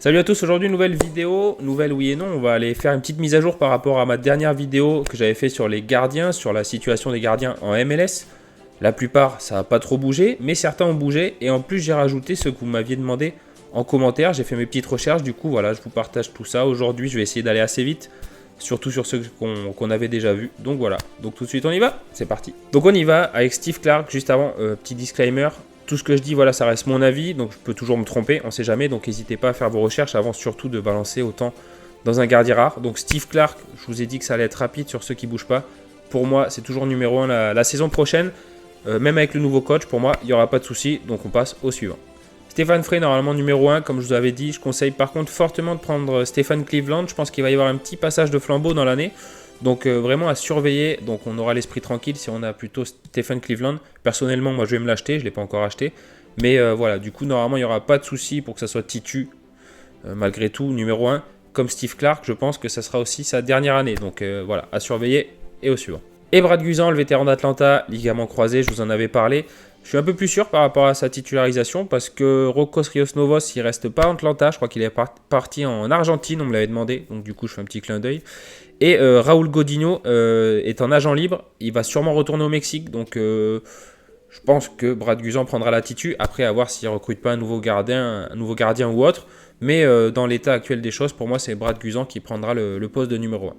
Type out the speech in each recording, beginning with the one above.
Salut à tous, aujourd'hui nouvelle vidéo, nouvelle oui et non, on va aller faire une petite mise à jour par rapport à ma dernière vidéo que j'avais fait sur les gardiens, sur la situation des gardiens en MLS. La plupart ça n'a pas trop bougé, mais certains ont bougé et en plus j'ai rajouté ce que vous m'aviez demandé en commentaire, j'ai fait mes petites recherches, du coup voilà je vous partage tout ça. Aujourd'hui je vais essayer d'aller assez vite, surtout sur ceux qu'on avait déjà vus, donc voilà. Donc tout de suite on y va, c'est parti. Donc on y va avec Steve Clark, juste avant, petit disclaimer. Tout ce que je dis, voilà, ça reste mon avis, donc je peux toujours me tromper, on sait jamais, donc n'hésitez pas à faire vos recherches avant surtout de balancer autant dans un gardien rare. Donc Steve Clark, je vous ai dit que ça allait être rapide sur ceux qui bougent pas. Pour moi, c'est toujours numéro 1 la saison prochaine, même avec le nouveau coach, pour moi, il n'y aura pas de souci, donc on passe au suivant. Stéphane Frey, normalement numéro 1, comme je vous avais dit, je conseille par contre fortement de prendre Stephen Cleveland, je pense qu'il va y avoir un petit passage de flambeau dans l'année. Donc vraiment à surveiller, donc on aura l'esprit tranquille si on a plutôt Stephen Cleveland. Personnellement, moi je vais me l'acheter, je ne l'ai pas encore acheté. Mais voilà, du coup normalement il n'y aura pas de souci pour que ça soit Titu, malgré tout, numéro 1. Comme Steve Clark, je pense que ça sera aussi sa dernière année. Donc voilà, à surveiller et au suivant. Et Brad Guzan, le vétéran d'Atlanta, ligament croisé, je vous en avais parlé. Je suis un peu plus sûr par rapport à sa titularisation parce que Rocos Rios Novos, il reste pas en Atlanta. Je crois qu'il est parti en Argentine, on me l'avait demandé. Donc du coup, je fais un petit clin d'œil. Et Raúl Godinho est en agent libre. Il va sûrement retourner au Mexique. Donc je pense que Brad Guzan prendra la titu. Après, à voir s'il ne recrute pas un nouveau gardien ou autre. Mais dans l'état actuel des choses, pour moi, c'est Brad Guzan qui prendra le poste de numéro 1.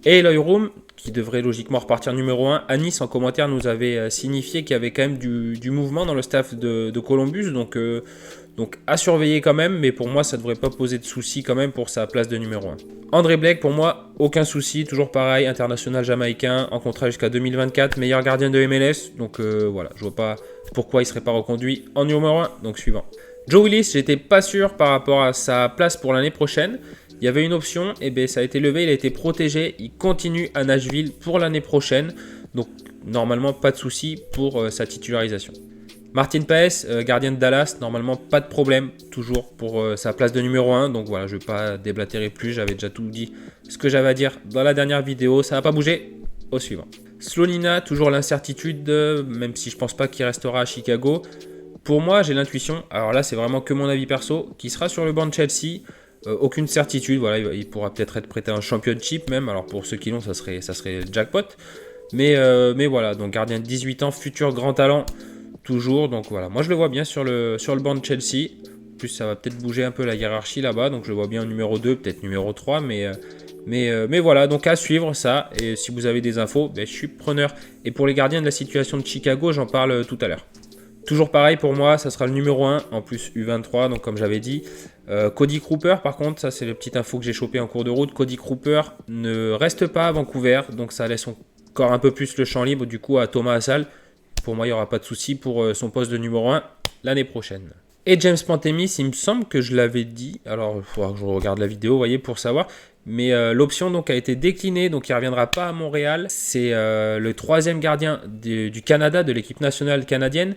Et Eloy Room, qui devrait logiquement repartir numéro 1, à Nice en commentaire nous avait signifié qu'il y avait quand même du mouvement dans le staff de Columbus, donc à surveiller quand même, mais pour moi ça ne devrait pas poser de soucis quand même pour sa place de numéro 1. André Blake, pour moi, aucun souci, toujours pareil, international jamaïcain, en contrat jusqu'à 2024, meilleur gardien de MLS, donc voilà, je vois pas pourquoi il ne serait pas reconduit en numéro 1, donc suivant. Joe Willis, j'étais pas sûr par rapport à sa place pour l'année prochaine. Il y avait une option, et bien ça a été levé, il a été protégé, il continue à Nashville pour l'année prochaine. Donc normalement pas de souci pour sa titularisation. Martin Paes, gardien de Dallas, normalement pas de problème, toujours pour sa place de numéro 1. Donc voilà, je ne vais pas déblatérer plus, j'avais déjà tout dit ce que j'avais à dire dans la dernière vidéo, ça n'a pas bougé. Au suivant. Slonina, toujours l'incertitude, même si je pense pas qu'il restera à Chicago. Pour moi, j'ai l'intuition, alors là c'est vraiment que mon avis perso, qui sera sur le banc de Chelsea. Aucune certitude, voilà, il pourra peut-être être prêté à un championship même, alors pour ceux qui l'ont, ça serait jackpot. Mais voilà, donc gardien de 18 ans, futur grand talent, toujours. Donc voilà, moi je le vois bien sur le banc de Chelsea. En plus, ça va peut-être bouger un peu la hiérarchie là-bas, donc je le vois bien en numéro 2, peut-être numéro 3, mais voilà, donc à suivre ça. Et si vous avez des infos, ben, je suis preneur. Et pour les gardiens de la situation de Chicago, j'en parle tout à l'heure. Toujours pareil pour moi, ça sera le numéro 1, en plus U23, donc comme j'avais dit. Cody Cooper, par contre, ça c'est la petite info que j'ai chopée en cours de route. Cody Cooper ne reste pas à Vancouver, donc ça laisse encore un peu plus le champ libre du coup à Thomas Hasal. Pour moi, il n'y aura pas de souci pour son poste de numéro 1 l'année prochaine. Et James Pantemis, il me semble que je l'avais dit, alors il faudra que je regarde la vidéo, vous voyez, pour savoir. Mais l'option donc a été déclinée, donc il ne reviendra pas à Montréal. C'est le 3e gardien du Canada, de l'équipe nationale canadienne.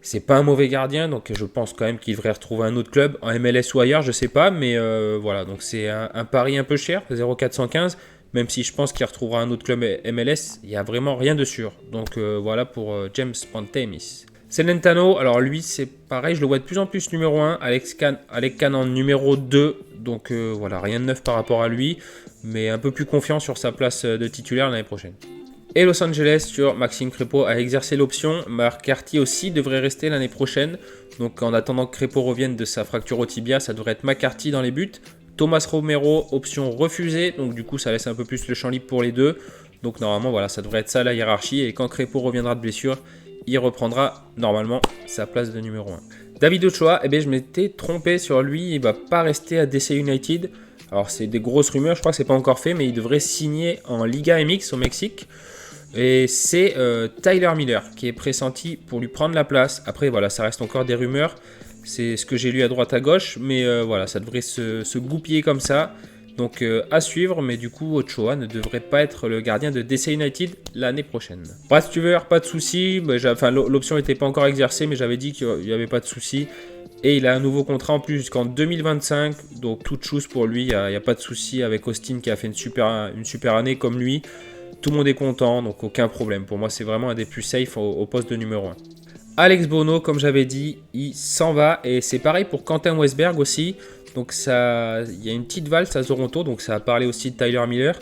C'est pas un mauvais gardien, donc je pense quand même qu'il devrait retrouver un autre club, en MLS ou ailleurs, je sais pas, mais voilà, donc c'est un pari un peu cher, 0,415, même si je pense qu'il retrouvera un autre club MLS, il n'y a vraiment rien de sûr. Donc voilà pour James Pantemis. Celentano, alors lui c'est pareil, je le vois de plus en plus numéro 1, Alex Can en numéro 2, donc voilà, rien de neuf par rapport à lui, mais un peu plus confiant sur sa place de titulaire l'année prochaine. Et Los Angeles sur Maxime Crépeau a exercé l'option. Marc Carty aussi devrait rester l'année prochaine. Donc en attendant que Crépeau revienne de sa fracture au tibia, ça devrait être McCarthy dans les buts. Thomas Romero, option refusée. Donc du coup ça laisse un peu plus le champ libre pour les deux. Donc normalement voilà, ça devrait être ça la hiérarchie. Et quand Crépeau reviendra de blessure, il reprendra normalement sa place de numéro 1. David Ochoa, eh bien, je m'étais trompé sur lui. Il ne va pas rester à DC United. Alors c'est des grosses rumeurs, je crois que c'est pas encore fait. Mais il devrait signer en Liga MX au Mexique. Et c'est Tyler Miller qui est pressenti pour lui prendre la place. Après, voilà, ça reste encore des rumeurs. C'est ce que j'ai lu à droite à gauche. Mais voilà, ça devrait se goupiller comme ça. Donc à suivre. Mais du coup, Ochoa ne devrait pas être le gardien de DC United l'année prochaine. Brad Stuver, pas de souci. L'option n'était pas encore exercée, mais j'avais dit qu'il n'y avait pas de souci. Et il a un nouveau contrat en plus jusqu'en 2025. Donc toute chose pour lui. Il n'y a pas de souci avec Austin qui a fait une super année comme lui. Tout le monde est content, donc aucun problème. Pour moi, c'est vraiment un des plus safe au poste de numéro 1. Alex Bono, comme j'avais dit, il s'en va. Et c'est pareil pour Quentin Westberg aussi. Donc ça, il y a une petite valse à Toronto, donc ça a parlé aussi de Tyler Miller.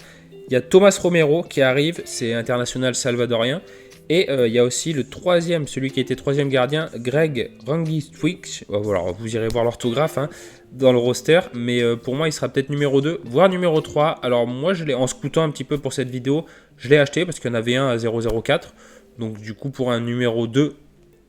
Il y a Thomas Romero qui arrive, c'est international salvadorien. Et il y a aussi le troisième, celui qui était troisième gardien, Greg Rangitwich. Voilà, vous irez voir l'orthographe dans le roster. Mais pour moi, il sera peut-être numéro 2, voire numéro 3. Alors moi, en scoutant un petit peu pour cette vidéo, je l'ai acheté parce qu'il y en avait un à 0,04. Donc du coup, pour un numéro 2,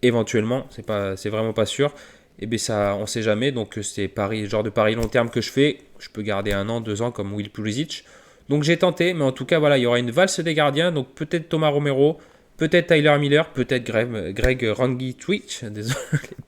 éventuellement, c'est vraiment pas sûr. Et bien ça, on sait jamais. Donc c'est le genre de pari long terme que je fais. Je peux garder 1 an, 2 ans comme Will Pulisic. Donc j'ai tenté, mais en tout cas, voilà, il y aura une valse des gardiens. Donc peut-être Thomas Romero, peut-être Tyler Miller, peut-être Greg Rangitwich, désolé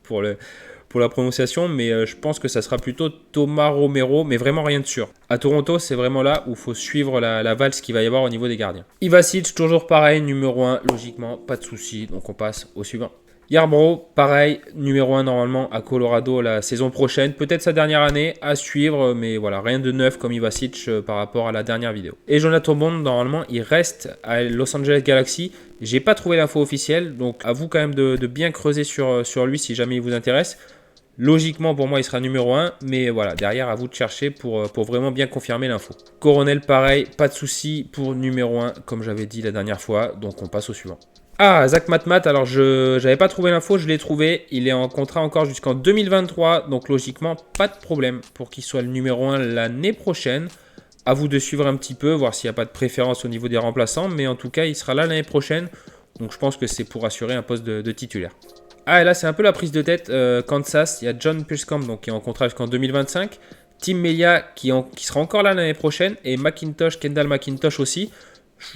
pour la prononciation, mais je pense que ça sera plutôt Thomas Romero, mais vraiment rien de sûr. À Toronto, c'est vraiment là où il faut suivre la valse qu'il va y avoir au niveau des gardiens. Ivacic, toujours pareil, numéro 1, logiquement, pas de souci, donc on passe au suivant. Yarbrough, pareil, numéro 1 normalement à Colorado la saison prochaine. Peut-être sa dernière année à suivre, mais voilà, rien de neuf comme Ivacic par rapport à la dernière vidéo. Et Jonathan Bond, normalement, il reste à Los Angeles Galaxy. J'ai pas trouvé l'info officielle, donc à vous quand même de bien creuser sur lui si jamais il vous intéresse. Logiquement, pour moi, il sera numéro 1, mais voilà, derrière, à vous de chercher pour vraiment bien confirmer l'info. Coronel, pareil, pas de souci pour numéro 1, comme j'avais dit la dernière fois, donc on passe au suivant. Ah, Zach Matmat, alors je n'avais pas trouvé l'info, je l'ai trouvé. Il est en contrat encore jusqu'en 2023, donc logiquement, pas de problème pour qu'il soit le numéro 1 l'année prochaine. À vous de suivre un petit peu, voir s'il n'y a pas de préférence au niveau des remplaçants, mais en tout cas, il sera là l'année prochaine. Donc je pense que c'est pour assurer un poste de titulaire. Ah, et là, c'est un peu la prise de tête. Kansas, il y a John Purskamp, donc qui est en contrat jusqu'en 2025. Tim Melia, qui sera encore là l'année prochaine. Et Kendall McIntosh aussi.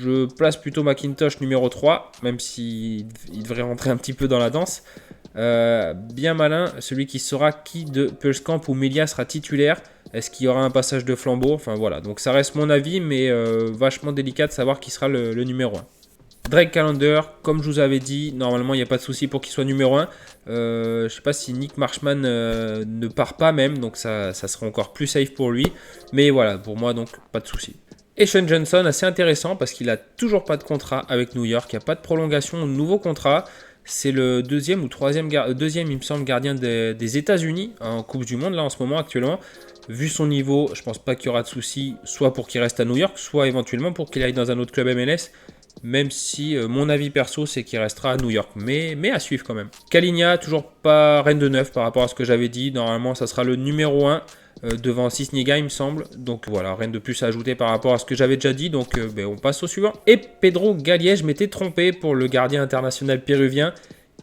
Je place plutôt McIntosh numéro 3, même s'il devrait rentrer un petit peu dans la danse. Bien malin, celui qui saura qui de Purskamp ou Melia sera titulaire. Est-ce qu'il y aura un passage de flambeau? Enfin voilà, donc ça reste mon avis, mais vachement délicat de savoir qui sera le numéro 1. Drake Callender, comme je vous avais dit, normalement il n'y a pas de souci pour qu'il soit numéro 1. Je ne sais pas si Nick Marshman ne part pas même, donc ça sera encore plus safe pour lui. Mais voilà, pour moi donc pas de souci. Et Sean Johnson, assez intéressant parce qu'il n'a toujours pas de contrat avec New York, il n'y a pas de prolongation, de nouveau contrat. C'est le deuxième ou troisième, il me semble, gardien des États-Unis en Coupe du Monde là en ce moment actuellement. Vu son niveau, je pense pas qu'il y aura de souci, soit pour qu'il reste à New York, soit éventuellement pour qu'il aille dans un autre club MLS. Même si mon avis perso c'est qu'il restera à New York, mais à suivre quand même. Kalinja, toujours pas rien de neuf par rapport à ce que j'avais dit. Normalement ça sera le numéro 1 devant Cisniga il me semble. Donc voilà, rien de plus à ajouter par rapport à ce que j'avais déjà dit. Donc on passe au suivant. Et Pedro Gallier, je m'étais trompé pour le gardien international péruvien.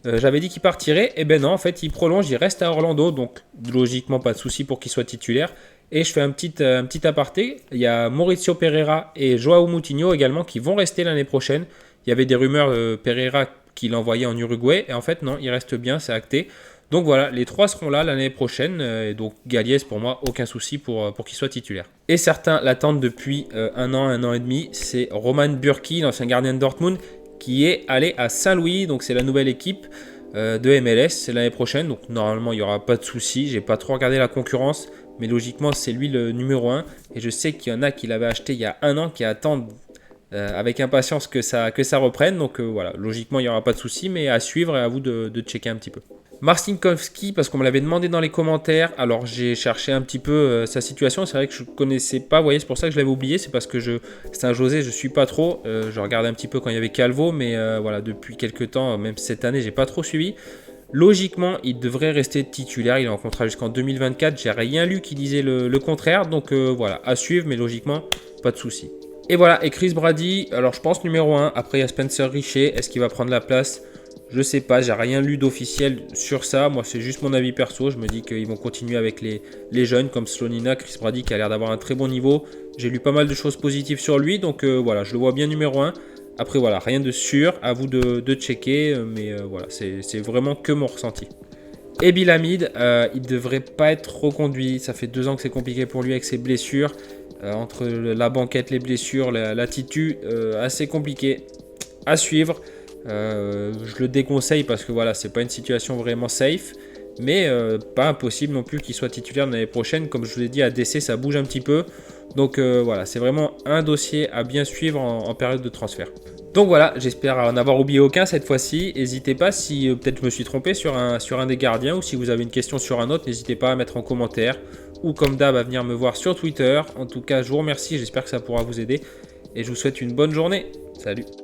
J'avais dit qu'il partirait, et ben non, en fait il prolonge, il reste à Orlando, donc logiquement pas de souci pour qu'il soit titulaire. Et je fais un petit aparté, il y a Mauricio Pereira et Joao Moutinho également qui vont rester l'année prochaine. Il y avait des rumeurs Pereira qui l'envoyait en Uruguay, et en fait non, il reste bien, c'est acté. Donc voilà, les trois seront là l'année prochaine, et donc Galliès pour moi, aucun souci pour qu'il soit titulaire. Et certains l'attendent depuis un an et demi, c'est Roman Bürki, l'ancien gardien de Dortmund, qui est allé à Saint-Louis, donc c'est la nouvelle équipe de MLS, c'est l'année prochaine, donc normalement il n'y aura pas de souci, j'ai pas trop regardé la concurrence, mais logiquement c'est lui le numéro 1, et je sais qu'il y en a qui l'avaient acheté il y a un an, qui attendent avec impatience que ça reprenne, donc voilà, logiquement il n'y aura pas de souci, mais à suivre et à vous de checker un petit peu. Marcinkowski, parce qu'on me l'avait demandé dans les commentaires, alors j'ai cherché un petit peu sa situation, c'est vrai que je ne connaissais pas, vous voyez, c'est pour ça que je l'avais oublié, c'est parce que Saint-José, je ne suis pas trop, je regardais un petit peu quand il y avait Calvo, mais voilà, depuis quelques temps, même cette année, j'ai pas trop suivi. Logiquement, il devrait rester titulaire, il est en contrat jusqu'en 2024, j'ai rien lu qui disait le contraire, donc voilà, à suivre, mais logiquement, pas de souci. Et voilà, et Chris Brady, alors je pense numéro 1, après il y a Spencer Richey, est-ce qu'il va prendre la place ? Je sais pas, j'ai rien lu d'officiel sur ça. Moi, c'est juste mon avis perso. Je me dis qu'ils vont continuer avec les jeunes comme Slonina, Chris Brady qui a l'air d'avoir un très bon niveau. J'ai lu pas mal de choses positives sur lui. Donc voilà, je le vois bien numéro 1. Après, voilà, rien de sûr. À vous de checker. Mais voilà, c'est vraiment que mon ressenti. Et Bill Hamid, il devrait pas être reconduit. Ça fait 2 ans que c'est compliqué pour lui avec ses blessures. Entre la banquette, les blessures, l'attitude, assez compliqué à suivre. Je le déconseille parce que voilà, c'est pas une situation vraiment safe, mais pas impossible non plus qu'il soit titulaire l'année prochaine. Comme je vous l'ai dit, à DC ça bouge un petit peu, donc voilà, c'est vraiment un dossier à bien suivre en période de transfert. Donc voilà, j'espère en avoir oublié aucun cette fois-ci. N'hésitez pas si peut-être je me suis trompé sur un des gardiens, ou si vous avez une question sur un autre, n'hésitez pas à mettre en commentaire. ou comme d'hab à venir me voir sur Twitter. En tout cas, je vous remercie, j'espère que ça pourra vous aider et je vous souhaite une bonne journée. Salut!